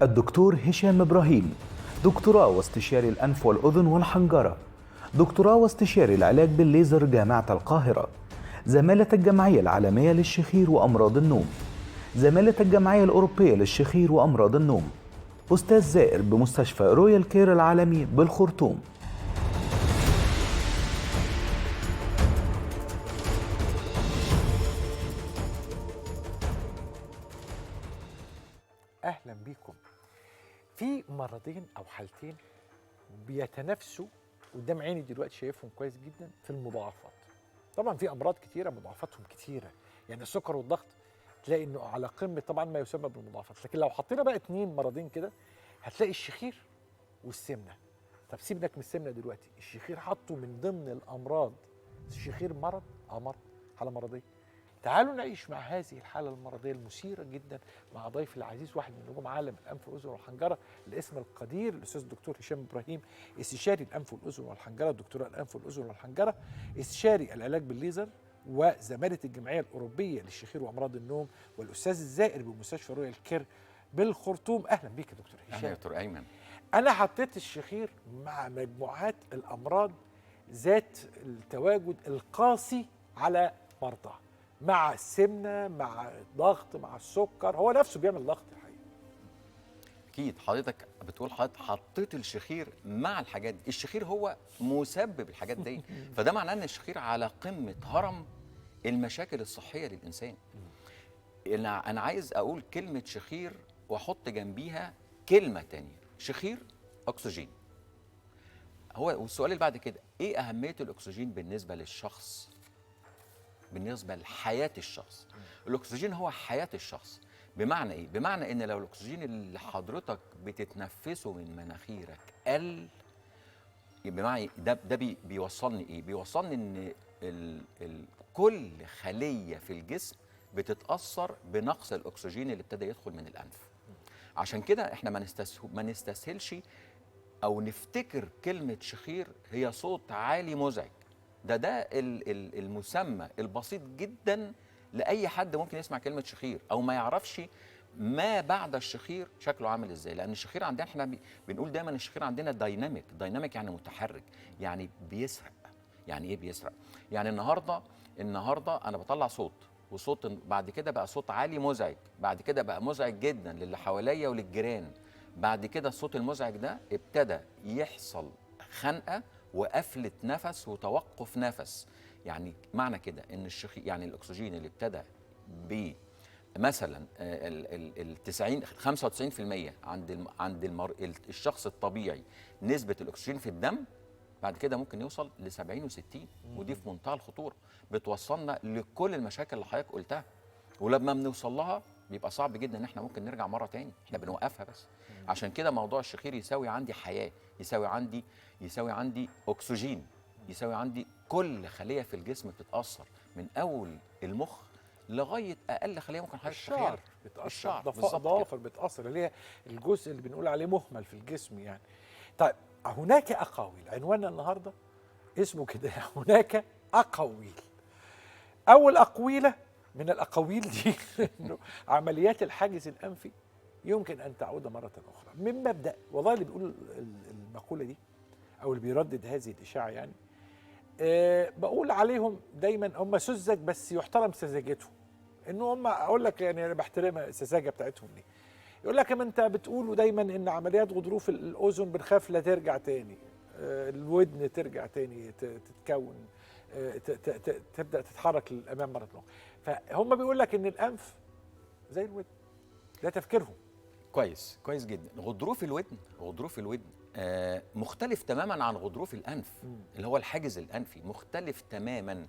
الدكتور هشام إبراهيم، دكتوراه واستشاري الأنف والأذن والحنجرة، دكتوراه واستشاري العلاج بالليزر جامعة القاهرة، زمالة الجمعية العالمية للشخير وأمراض النوم، زمالة الجمعية الأوروبية للشخير وأمراض النوم، أستاذ زائر بمستشفى رويال كير العالمي بالخرطوم. أهلا بيكم. في مرضين أو حالتين بيتنافسوا قدام عيني دلوقتي، شايفهم كويس جدا في المضاعفات. طبعا في أمراض كتيرة مضاعفاتهم كتيرة، يعني السكر والضغط تلاقي إنه على قمة طبعا ما يسمى بالمضاعفات، لكن لو حطينا بقى اتنين مرضين كده هتلاقي الشخير والسمنة. طب سيبك من السمنة دلوقتي، الشخير حطه من ضمن الأمراض. الشخير مرض، مرض، حالة مرضية. تعالوا نعيش مع هذه الحالة المرضية المثيرة جدا مع ضيفي العزيز، واحد من نجوم عالم الأنف والأذن والحنجرة، الاسم القدير الأستاذ الدكتور هشام إبراهيم، استشاري الأنف والأذن والحنجرة، دكتوراه الأنف والأذن والحنجرة، استشاري العلاج بالليزر وزمالة الجمعية الأوروبية للشخير وأمراض النوم، والأستاذ الزائر بمستشفى رويال كير بالخرطوم. أهلا بيك يا دكتور هشام. أهلا يا دكتور أيمن. أنا حطيت الشخير مع مجموعات الأمراض ذات التواجد القاسي على مرضى، مع السمنة، مع الضغط، مع السكر. هو نفسه بيعمل ضغط الحقيقة. أكيد حضرتك بتقول حضرتك حطيت الشخير مع الحاجات دي، الشخير هو مسبب الحاجات دي، فده معناه إن الشخير على قمة هرم المشاكل الصحية للإنسان. أنا عايز أقول كلمة شخير وأحط جنبيها كلمة تانية، شخير أكسجين. والسؤال اللي بعد كده، إيه أهمية الأكسجين بالنسبة للشخص؟ بالنسبة لحياة الشخص. الأكسجين هو حياة الشخص. بمعنى إيه؟ بمعنى إن لو الأكسجين اللي حضرتك بتتنفسه من مناخيرك قل، بمعنى ده بيوصلني إيه؟ بيوصلني إن كل خلية في الجسم بتتأثر بنقص الأكسجين اللي ابتدى يدخل من الأنف. عشان كده إحنا ما نستسهلش أو نفتكر كلمة شخير هي صوت عالي مزعج. ده المسمى البسيط جدا لأي حد ممكن يسمع كلمة شخير أو ما يعرفش ما بعد الشخير شكله عامل إزاي. لأن الشخير عندنا إحنا بنقول دايما الشخير عندنا دايناميك يعني متحرك، يعني بيسرق. يعني إيه بيسرق؟ يعني النهاردة أنا بطلع صوت، وصوت بعد كده بقى صوت عالي مزعج، بعد كده بقى مزعج جدا للي حواليا وللجيران، بعد كده الصوت المزعج ده ابتدى يحصل خنقة وقفلة نفس وتوقف نفس. يعني معنى كده ان الشخير، يعني الاكسجين اللي ابتدى ب مثلا ال 90 95% عند الشخص الطبيعي نسبة الاكسجين في الدم، بعد كده ممكن يوصل ل 70 و60، ودي في منتهى الخطورة، بتوصلنا لكل المشاكل اللي حضرتك قلتها. ولما بنوصل لها بيبقى صعب جدا ان احنا ممكن نرجع مره تاني، احنا بنوقفها بس. عشان كده موضوع الشخير يساوي عندي حياه، يساوي عندي اكسجين، يساوي عندي كل خليه في الجسم بتتاثر، من اول المخ لغايه اقل خليه ممكن حضرتك الشعر بتأثر، الشعر ضفائر بتأثر، اللي هي الجزء اللي بنقول عليه مهمل في الجسم يعني. طيب هناك أقاويل، عنواننا النهارده اسمه كده هناك أقاويل. أول أقويلة من الأقاويل دي إنه عمليات الحاجز الأنفي يمكن أن تعود مرة أخرى. من مبدأ والله اللي بيقول المقولة دي أو اللي بيردد هذه الإشاعة، يعني بقول عليهم دايما هم سذج، بس يحترم سذاجتهم. إنه هم أقول لك يعني أنا بحترم السذاجة بتاعتهم دي. يقول لك ما أنت بتقولوا دايما إن عمليات غضروف الأذن بنخاف لا ترجع تاني، الودن ترجع تاني تتكون، تبدا تتحرك للامام مره اخرى. فهم بيقول لك ان الانف زي الودن، ده تفكيرهم. كويس جدا. غضروف الودن مختلف تماما عن غضروف الانف. اللي هو الحاجز الانفي مختلف تماما.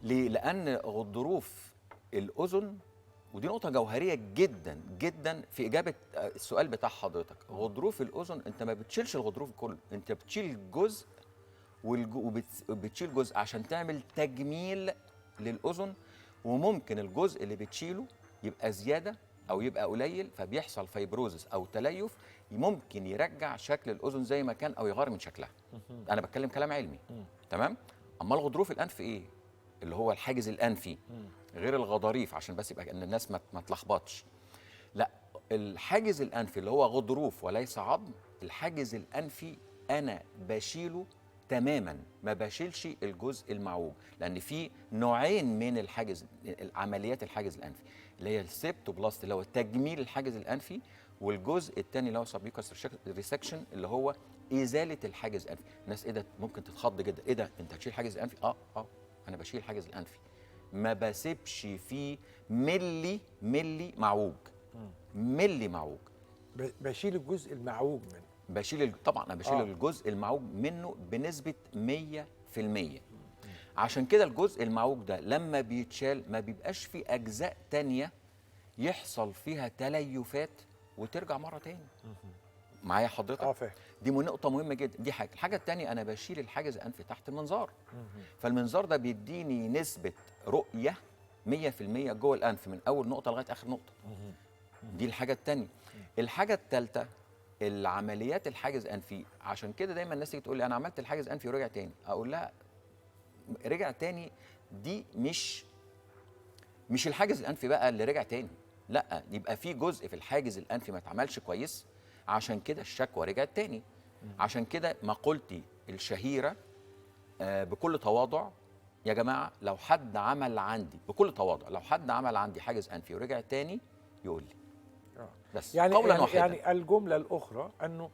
ليه؟ لان غضروف الاذن، ودي نقطه جوهريه جدا جدا في اجابه السؤال بتاع حضرتك، غضروف الاذن انت ما بتشيلش الغضروف كله، انت بتشيل جزء وبتشيل جزء عشان تعمل تجميل للأذن، وممكن الجزء اللي بتشيله يبقى زيادة أو يبقى قليل، فبيحصل فيبروزس أو تليف، ممكن يرجع شكل الأذن زي ما كان أو يغير من شكلها. أنا بتكلم كلام علمي. تمام؟ أما الغضروف الأنف إيه؟ اللي هو الحاجز الأنفي غير الغضاريف، عشان بس يبقى إن الناس ما تلخبطش. لا، الحاجز الانفي اللي هو غضروف وليس عظم، الحاجز الانفي انا بشيله تماما، ما بشيلش الجزء المعوج، لان في نوعين من الحاجز، عمليات الحاجز الانفي اللي هي السيبتوبلاست اللي هو تجميل الحاجز الانفي، والجزء الثاني اللي هو سبيوكاس ريسكشن اللي هو ازاله الحاجز الانفي. الناس ايه ده ممكن تتخض جدا، ايه ده انت هتشيل الحاجز الانفي؟ انا بشيل الحاجز الانفي، ما بسيبش فيه ملي معوج، ملي معوج. بشيل الجزء المعوج منه. طبعا انا بشيل الجزء المعوج منه بنسبه 100%. عشان كده الجزء المعوج ده لما بيتشال ما بيبقاش فيه اجزاء تانية يحصل فيها تليفات وترجع مره تاني. معايا حضرتك؟ فاهم. دي نقطه مهمه جدا. دي حاجه. الحاجه الثانيه انا بشيل الحاجز الانفي تحت المنظار، فالمنظار ده بيديني نسبه رؤيه 100% جوه الانف من اول نقطه لغايه اخر نقطه. دي الحاجه الثانيه. الحاجه الثالثه العمليات الحاجز انفي. عشان كده دايما الناس تيجي تقول لي انا عملت الحاجز انفي ورجع تاني، اقول لها رجع تاني دي مش الحاجز الانفي بقى اللي رجع تاني، لا، يبقى في جزء في الحاجز الانفي ما اتعملش كويس، عشان كده الشكوى رجعت تاني. عشان كده مقولتي الشهيره بكل تواضع، يا جماعه لو حد عمل عندي، بكل تواضع، لو حد عمل عندي حاجز انفي ورجع تاني يقول لي. بس يعني قولا واحدا. يعني الجمله الاخرى انه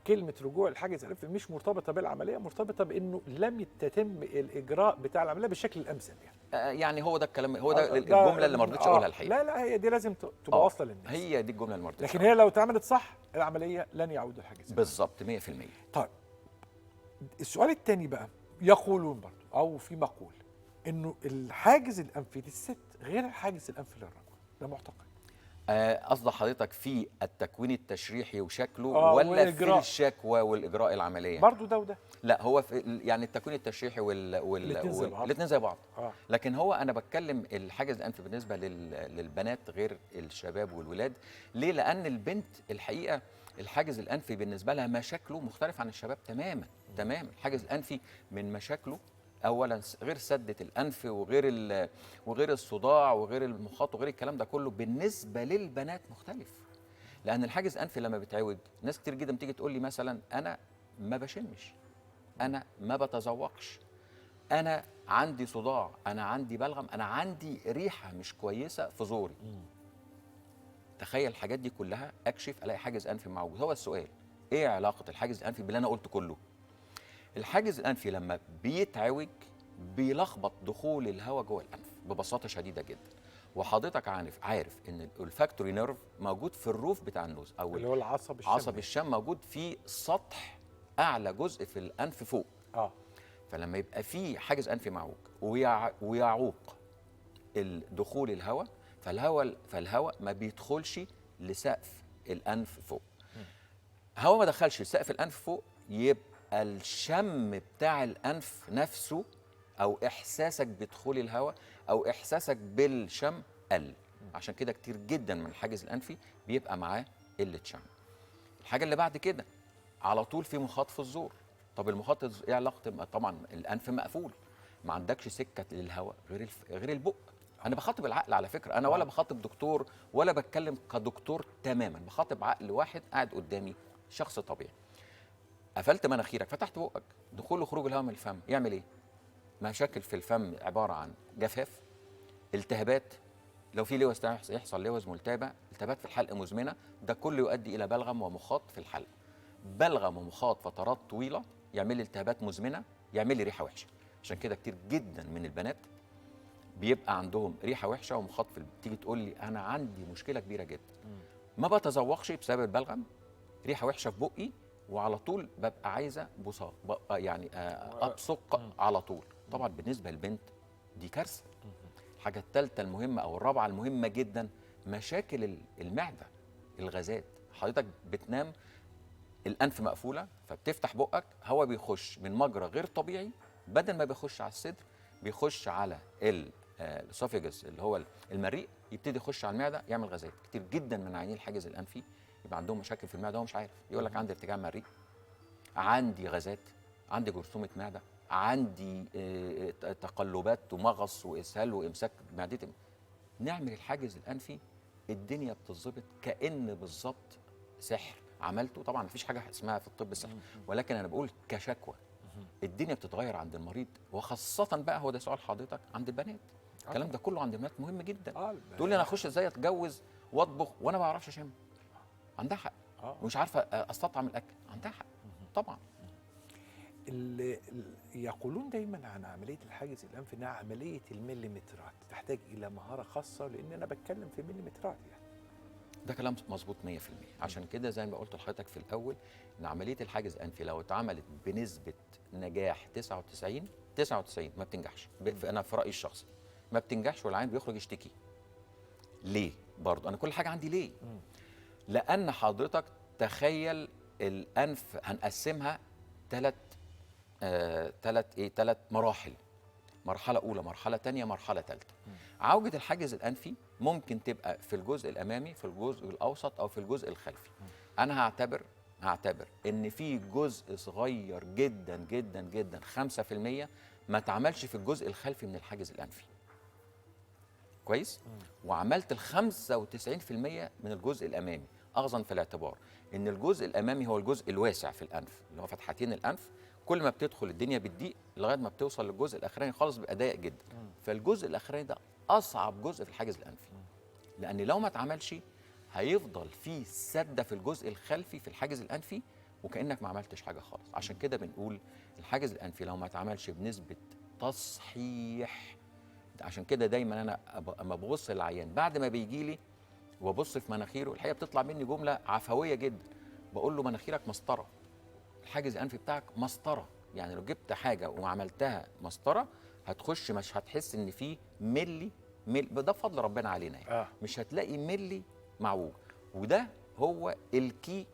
كلمه رجوع الحاجز الانفي مش مرتبطه بالعمليه، مرتبطه بانه لم يتم الاجراء بتاع العمليه بالشكل الامثل يعني. يعني هو ده الكلام، هو ده الجمله اللي ما رضيتش اقولها الحقيقه. لا هي دي لازم تبقى واصله للناس. هي دي الجمله اللي ما رضيتش. لكن هي لو اتعملت صح العمليه لن يعود الحاجز بالظبط 100%. طيب السؤال الثاني بقى، يقولون برضه او في مقول انه الحاجز الانفي للست غير الحاجز الانفي للرجل، ده معتقد. قصد حضرتك في التكوين التشريحي وشكله ولا والإجراء. في الشكوى والاجراء العمليه؟ برضه ده وده. لا، هو في يعني التكوين التشريحي الاثنين زي بعض. لكن هو انا بتكلم الحاجز الانفي بالنسبه للبنات غير الشباب والولاد. ليه؟ لان البنت الحقيقه الحاجز الانفي بالنسبه لها مشاكله مختلف عن الشباب تماما. الحاجز الانفي من مشاكله اولا غير سده الانف وغير الصداع وغير المخاط وغير الكلام ده كله بالنسبه للبنات مختلف. لان الحاجز الانفي لما بيتعوج، ناس كتير جدا بتيجي تقول لي مثلا انا ما بشمش، انا ما بتذوقش، انا عندي صداع، انا عندي بلغم، انا عندي ريحه مش كويسه في زوري. تخيل الحاجات دي كلها، اكشف الاقي حاجز انفي موجود. هو السؤال ايه علاقه الحاجز الانفي باللي انا قلته كله؟ الحاجز الانفي لما بيتعوج بيلخبط دخول الهواء جوه الانف ببساطه شديده جدا. وحضرتك عارف ان الفاكتوري نيرف موجود في الروف بتاع النوز، او اللي هو العصب الشم. عصب الشم موجود في سطح اعلى جزء في الانف فوق. فلما يبقى في حاجز انفي معوج ويعوق دخول الهواء، فالهواء ما بيدخلش لسقف الانف فوق. هواء ما دخلش لسقف الانف فوق، يبقى الشم بتاع الانف نفسه او احساسك بدخول الهواء او احساسك بالشم قل. عشان كده كتير جدا من الحاجز الانفي بيبقى معاه قله شم. الحاجه اللي بعد كده على طول في مخاط في الزور. طب المخاط ايه علاقته؟ طبعا الانف مقفول، ما عندكش سكه للهواء غير البق. انا بخاطب العقل على فكره، انا ولا بخاطب دكتور ولا بتكلم كدكتور تماما، بخاطب عقل واحد قاعد قدامي، شخص طبيعي. قفلت مناخيرك، فتحت بقك، دخول وخروج الهواء من الفم يعمل ايه؟ مشاكل في الفم عباره عن جفاف، التهابات، لو في لوز يحصل لوز ملتهبه، التهابات في الحلق مزمنه، ده كله يؤدي الى بلغم ومخاط في الحلق. بلغم ومخاط فترات طويله يعمل لي التهابات مزمنه، يعمل لي ريحه وحشه. عشان كده كتير جدا من البنات بيبقى عندهم ريحه وحشه ومخاط تيجي تقول لي انا عندي مشكله كبيره جدا، ما بتذوقش بسبب البلغم، ريحه وحشه في بقي، وعلى طول ببقى عايزه بصاق، يعني ابصق على طول. طبعا بالنسبه للبنت دي كارثه. الحاجه الثالثه المهمه او الرابعه المهمه جدا، مشاكل المعده، الغازات. حضرتك بتنام الانف مقفوله، فبتفتح بقك، هواء بيخش من مجرى غير طبيعي، بدل ما بيخش على الصدر بيخش على الاسوفيجس اللي هو المريء، يبتدي يخش على المعده يعمل غازات. كتير جدا من عيانين الحاجز الانفي يبقى عندهم مشاكل في المعده وهو مش عارف، يقول لك عندي ارتجاع مريء، عندي غازات، عندي جرثومه معده، عندي تقلبات ومغص واسهال وامساك معدتي. نعمل الحاجز الانفي الدنيا بتظبط كأن بالظبط سحر عملته. طبعا مفيش حاجه اسمها في الطب سحر، ولكن انا بقول كشكوى الدنيا بتتغير عند المريض، وخاصه بقى هو ده سؤال حضرتك عند البنات. الكلام ده كله عند البنات مهم جدا. تقول لي انا اخش ازاي اتجوز واطبخ وانا ما بعرفش اشم؟ عندها حق. ومش عارفه استطعم الاكل، عندها حق طبعا. يقولون دايما عن عمليه الحاجز الانفي انها عمليه المليمترات، تحتاج الى مهاره خاصه، لان انا بتكلم في مليمترات يعني. ده كلام مظبوط 100%. عشان كده زي ما قلت لحضرتك في الاول ان عمليه الحاجز الانفي لو اتعملت بنسبه نجاح 99 ما بتنجحش. انا في رايي الشخصي ما بتنجحش، والعيان بيخرج يشتكي. ليه؟ برضه انا كل حاجه عندي ليه؟ لان حضرتك تخيل الانف هنقسمها ثلاث مراحل. مرحله اولى، مرحله ثانيه، مرحله ثالثه. عوجه الحاجز الانفي ممكن تبقى في الجزء الامامي، في الجزء الاوسط، او في الجزء الخلفي. انا هعتبر ان في جزء صغير جدا جدا جدا 5% ما اتعملش في الجزء الخلفي من الحاجز الانفي. كويس؟ وعملت ال 95% من الجزء الامامي، اخذا في الاعتبار ان الجزء الامامي هو الجزء الواسع في الانف، اللي هو فتحتين الانف. كل ما بتدخل الدنيا بتضيق لغايه ما بتوصل للجزء الاخراني خالص بيبقى ضيق جدا. فالجزء الاخراني ده اصعب جزء في الحاجز الانفي، لان لو ما اتعملش هيفضل في سده في الجزء الخلفي في الحاجز الانفي وكانك ما عملتش حاجه خالص. عشان كده بنقول الحاجز الانفي لو ما اتعملش بنسبه تصحيح. عشان كده دايما انا اما ببص للعيان بعد ما بيجي لي وابص في مناخيره، الحقيقه بتطلع مني جمله عفويه جدا، بقول له مناخيرك مسطره، الحاجز الانفي بتاعك مسطره. يعني لو جبت حاجه وعملتها مسطره هتخش مش هتحس ان في ملي ده بفضل ربنا علينا يعني. مش هتلاقي ملي معوج. وده هو الكي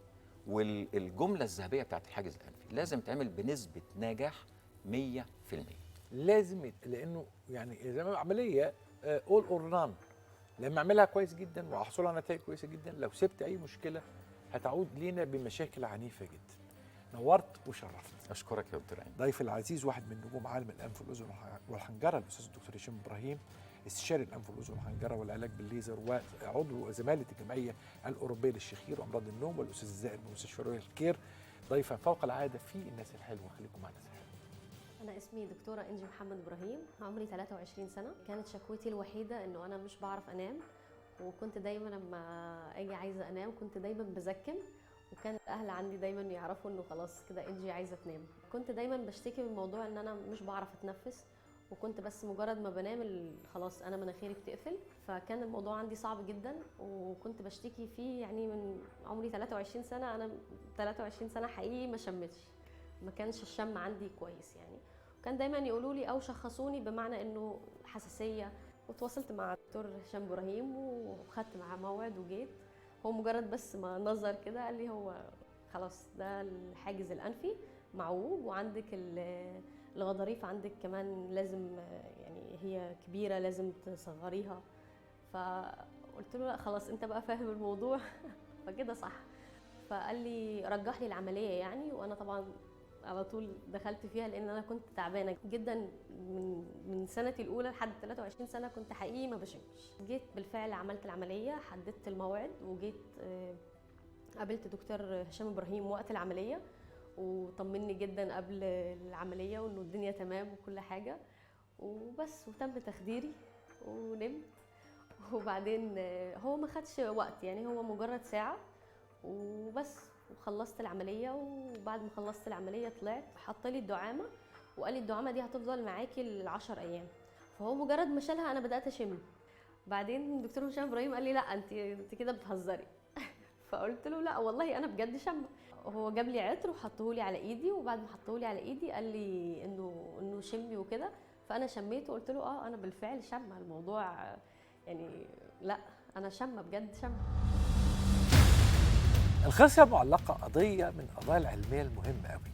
والجمله الذهبيه بتاعت الحاجز الانفي، لازم تعمل بنسبه نجاح 100%. لازم، لانه يعني زي ما عمليه اول اور نان، لما اعملها كويس جدا واحصل على نتائج كويسه جدا، لو سبت اي مشكله هتعود لينا بمشاكل عنيفه جدا. نورت وشرفت. اشكرك يا دكتور عين. ضيفي العزيز واحد من نجوم عالم الانف والاذن والحنجره، الاستاذ الدكتور هشام ابراهيم، استشاري الانف والاذن والحنجره والعلاج بالليزر، وعضو زماله الجمعيه الاوروبيه للشخير وامراض النوم، والاستاذ الزائر من مستشفى رويال كير. ضيفا فوق العاده في الناس الحلوه. خليكم معنا. أنا اسمي دكتورة إنجي محمد إبراهيم، عمري 23 سنة. كانت شكوتي الوحيدة إنه أنا مش بعرف أنام، وكنت دايما لما أجي عايزة أنام كنت دايما بزكم، وكان الأهل عندي دايما يعرفوا إنه خلاص كده إنجي عايزة تنام. كنت دايما بشتكي من موضوع إن أنا مش بعرف أتنفس، وكنت بس مجرد ما بنام خلاص أنا مناخيري بتقفل، فكان الموضوع عندي صعب جدا وكنت بشتكي فيه يعني من عمري 23 سنة. أنا 23 سنة حقيقي ما شمتش، ما كانش الشم عندي كويس يعني. كان دايما يقولوا لي او شخصوني بمعنى انه حساسيه، وتواصلت مع الدكتور هشام ابراهيم وخدت معاه موعد وجيت. هو مجرد بس ما نظر كده قال لي هو خلاص ده الحاجز الانفي معوج، وعندك الغضاريف عندك كمان لازم يعني هي كبيره لازم تصغريها. فقلت له لا خلاص انت بقى فاهم الموضوع فكده صح. فقال لي رجح لي العمليه يعني، وانا طبعا على طول دخلت فيها لان انا كنت تعبانه جدا من سنتي الاولى لحد 23 سنه كنت حقيقي ما بشمش. جيت بالفعل عملت العمليه، حددت الموعد وجيت قابلت دكتور هشام ابراهيم وقت العمليه، وطمني جدا قبل العمليه وانه الدنيا تمام وكل حاجه وبس، وتم تخديري ونمت. وبعدين هو ما خدش وقت يعني، هو مجرد ساعه وبس، وخلصت العمليه. وبعد ما خلصت العمليه طلعت حط لي الدعامه وقال لي الدعامه دي هتفضل معاكي ل10 ايام. فهو مجرد ما شالها انا بدات اشم. بعدين الدكتور هشام ابراهيم قال لي لا انت كده بتهزري فقلت له لا والله انا بجد شامه. هو جاب لي عطر وحطه لي على ايدي، وبعد ما حطه لي على ايدي قال لي انه شمي وكده. فانا شميته وقلت له انا بالفعل شامه الموضوع يعني، لا انا شامه بجد شامه. الخصية معلقة قضية من القضايا العلمية المهمة قوي.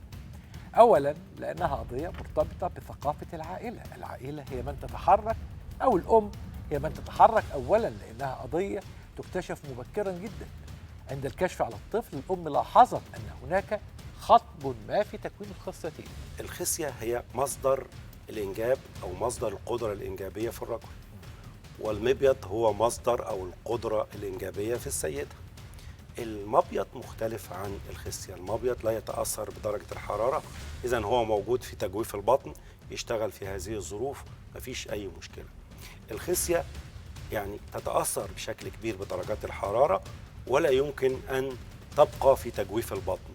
أولا لأنها قضية مرتبطة بثقافة العائلة. العائلة هي من تتحرك، أو الأم هي من تتحرك أولا، لأنها قضية تكتشف مبكرا جدا. عند الكشف على الطفل الأم لاحظت أن هناك خطب ما في تكوين الخصيتين. الخصية هي مصدر الإنجاب أو مصدر القدرة الإنجابية في الرجل، والمبيض هو مصدر أو القدرة الإنجابية في السيدة. المبيض مختلف عن الخصية. المبيض لا يتأثر بدرجة الحرارة، إذا هو موجود في تجويف البطن، يشتغل في هذه الظروف مفيش أي مشكلة. الخصية يعني تتأثر بشكل كبير بدرجات الحرارة، ولا يمكن أن تبقى في تجويف البطن.